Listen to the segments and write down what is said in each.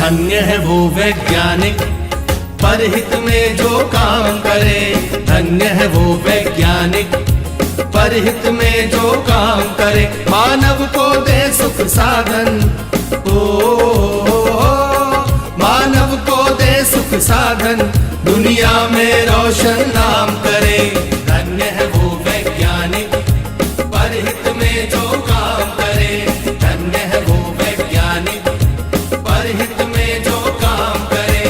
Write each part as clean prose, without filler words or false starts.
धन्य है वो वैज्ञानिक परहित में जो काम करे। धन्य है वो वैज्ञानिक परहित में जो काम करे। मानव को दे सुख साधन, मानव को दे सुख साधन, दुनिया में रोशन नाम करे। धन्य है वो वैज्ञानिक परहित में जो काम करे। धन्य है वो वैज्ञानिक परहित में जो काम करे।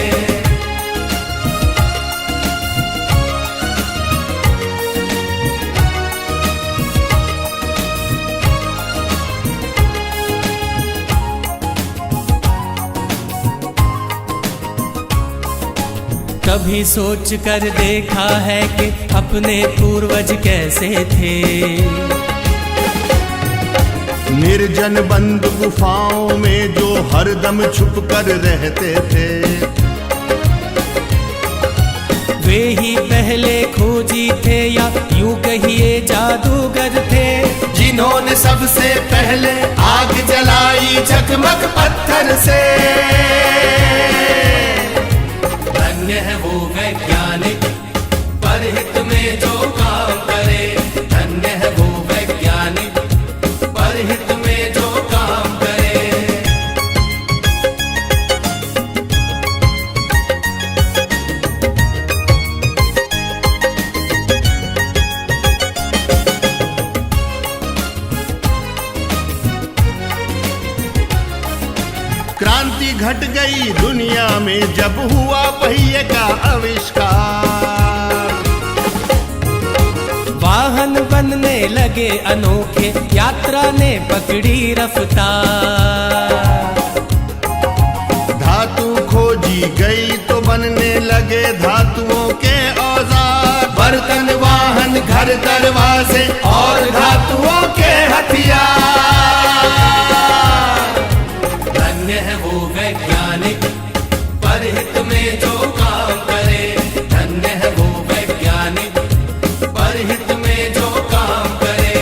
कभी सोच कर देखा है कि अपने पूर्वज कैसे थे। निर्जन बंद गुफाओं में जो हरदम छुप कर रहते थे। वे ही पहले खोजी थे या यूं कहिए जादूगर थे, जिन्होंने सबसे पहले आग जलाई झकमक पत्थर से। धन्य है वो वैज्ञानिक परहित में जो काम करे। धन्य है वो वैज्ञानिक परहित में जो काम करे। क्रांति घट गई दुनिया में जब हुआ पहिए का आविष्कार। वाहन बनने लगे अनोखे, यात्रा ने पकड़ी रफ्तार। धातु खोजी गई तो बनने लगे धातुओं के औजार। बर्तन वाहन घर दरवाजे और धातुओं के हथियार। धन्य है वो वैज्ञानिक परहित में जो काम करे। धन्य है वो वैज्ञानिक परहित में जो काम करे।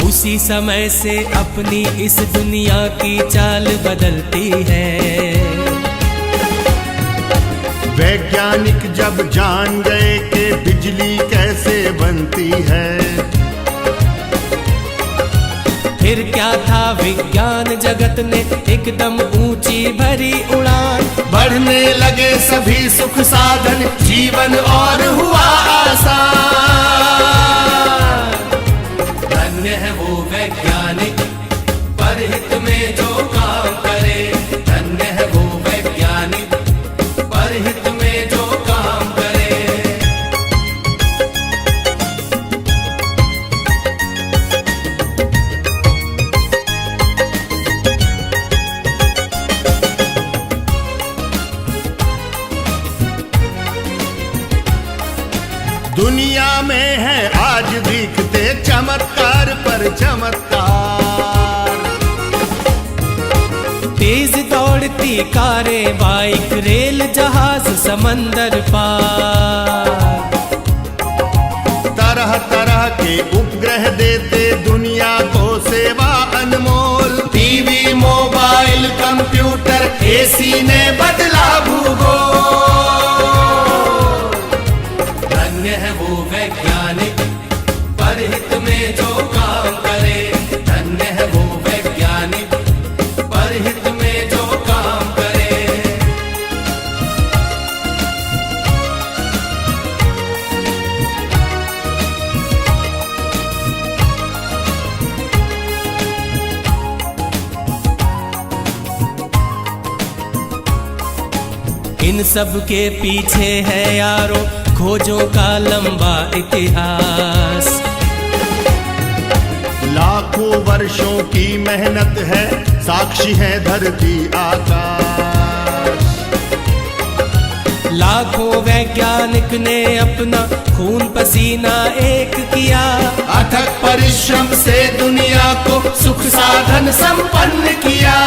उसी समय से अपनी इस दुनिया की चाल बदलती है। वैज्ञानिक जब जान गए कि बिजली कैसे बनती है। फिर क्या था विज्ञान जगत ने एकदम ऊंची भरी उड़ान। बढ़ने लगे सभी सुख साधन, जीवन और हुआ आसान। धन्य है वो वैज्ञानिक परहित में जो काम करे। धन्य है वो वैज्ञानिक परहित में जो काम करे। दुनिया में है आज दिखते चमत्कार पर चमत्कार। तेज दौड़ती कारें, बाइक, रेल, जहाज, समंदर पार। तरह तरह के उपग्रह देते दुनिया को सेवा अनमोल। टीवी, मोबाइल, कंप्यूटर, एसी ने बदला भूगोल। धन्य है वो वैज्ञानिक परहित में जो काम करे। धन्य है वो वैज्ञानिक परहित में जो काम करे। इन सब के पीछे है यारो खोजों का लंबा इतिहास। लाखों वर्षों की मेहनत है, साक्षी है धरती आकाश। लाखों वैज्ञानिक ने अपना खून पसीना एक किया। अथक परिश्रम से दुनिया को सुख साधन संपन्न किया।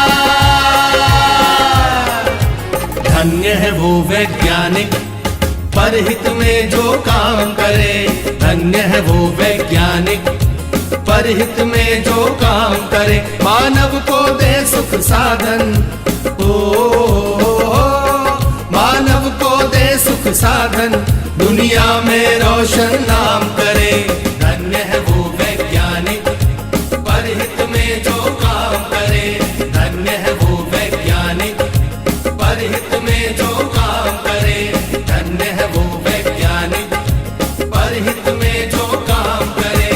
धन्य है वो वैज्ञानिक परहित में जो काम करे। धन्य है वो वैज्ञानिक परहित में जो काम करे। मानव को दे सुख साधन, मानव को दे सुख साधन, दुनिया में रोशन नाम करे। धन्य है वो वैज्ञानिक परहित में जो काम करे। धन्य है वो वैज्ञानिक परहित में जो काम करे। धन्य है वो वैज्ञानिक परहित में जो काम करे।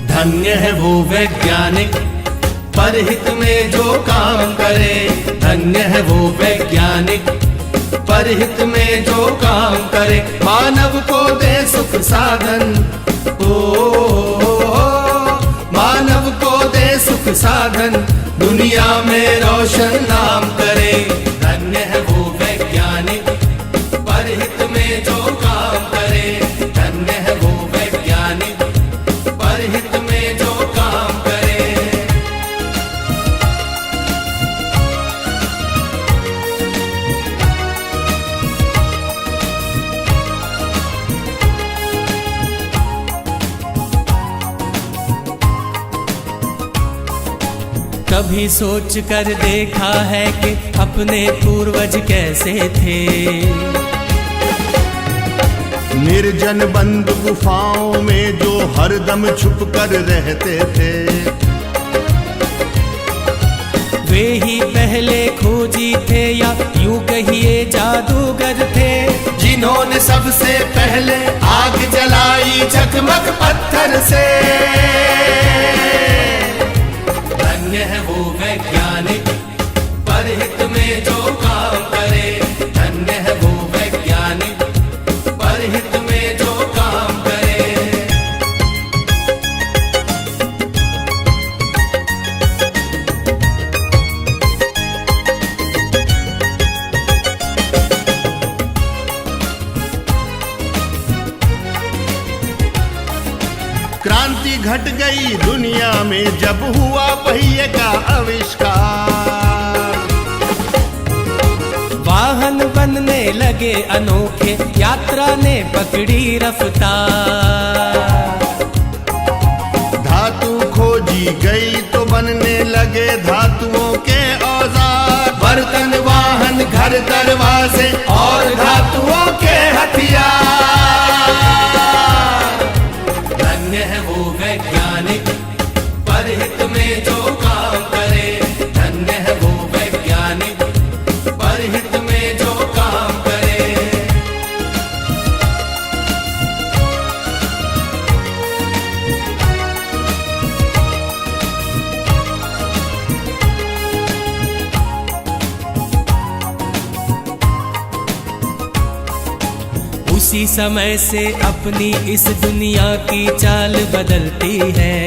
धन्य है वो वैज्ञानिक परहित में जो काम करे। धन्य है वो वैज्ञानिक परहित में जो काम करे। मानव को दे सुख साधन, मानव को दे सुख साधन, दुनिया में रोशन नाम करे। धन्य है वो वैज्ञानिक परहित में जो काम करे। धन्य है वो वैज्ञानिक परहित में जो काम करे। कभी सोच कर देखा है कि अपने पूर्वज कैसे थे। निर्जन बंद गुफाओं में जो हरदम छुप कर रहते थे। वे ही पहले खोजी थे या यूं कहिए जादूगर थे, जिन्होंने सबसे पहले आग जलाई चकमक पत्थर से। धन्य है वो वैज्ञानिक परहित में जो काम करे। धन्य है वो वैज्ञानिक परहित में जो काम करे। क्रांति घट गई दुनिया में जब हुआ पहिए का आविष्कार। वाहन बनने लगे अनोखे, यात्रा ने पकड़ी रफ्तार। धातु खोजी गई तो बनने लगे धातुओं के औजार। बर्तन वाहन घर दरवाजे और धातुओं के हथियार। धन्य है वो वैज्ञानिक परहित में जो काम करे। धन्य है वो वैज्ञानिक परहित में जो काम करे। उसी समय से अपनी इस दुनिया की चाल बदलती है।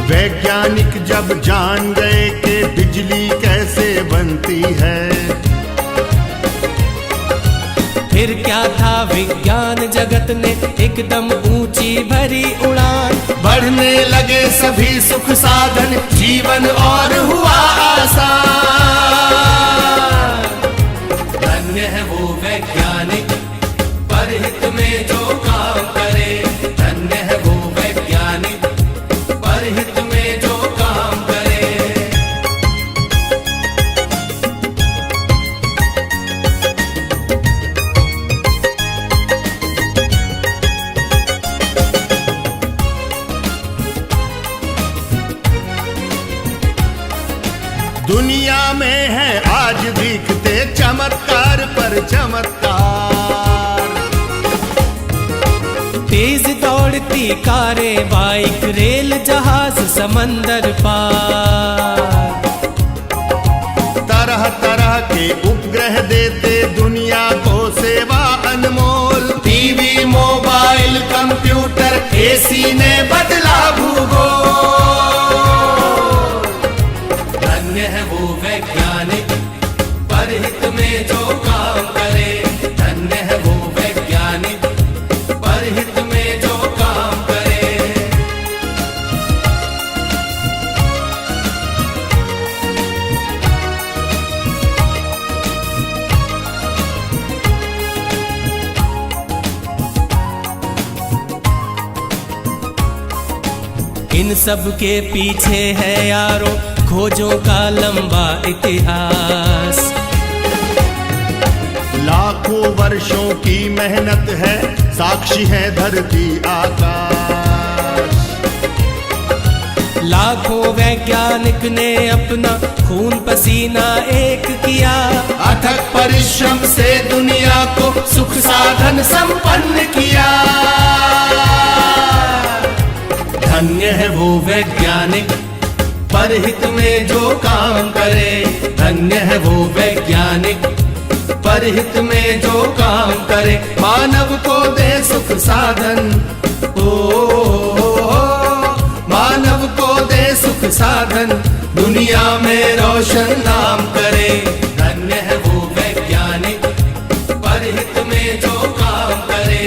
वैज्ञानिक जब जान गए कि बिजली कैसे बनती है। फिर क्या था, विज्ञान जगत ने एकदम ऊंची भरी उड़ान। बढ़ने लगे सभी सुख साधन, जीवन और हुआ आसान। धन्य है वो वैज्ञानिक परहित में जो काम करे। धन्य है वो वैज्ञानिक परहित में जो काम करे। दुनिया में है आज दिखते चमत्कार पर चमत्कार। तेज दौड़ती कारें, बाइक, रेल, जहाज, समंदर पार। तरह तरह के उपग्रह देते दुनिया को सेवा अनमोल। टीवी, मोबाइल, कंप्यूटर, एसी इन सब के पीछे है यारो खोजों का लंबा इतिहास। लाखों वर्षों की मेहनत है, साक्षी है धरती आकाश। लाखों वैज्ञानिक ने अपना खून पसीना एक किया, अथक परिश्रम से दुनिया को सुख साधन संपन्न किया। धन्य है वो वैज्ञानिक परहित में जो काम करे, धन्य है वो वैज्ञानिक परहित में जो काम करे, मानव को दे सुख साधन। मानव को दे सुख साधन, दुनिया में रोशन नाम करे। धन्य है वो वैज्ञानिक परहित में जो काम करे।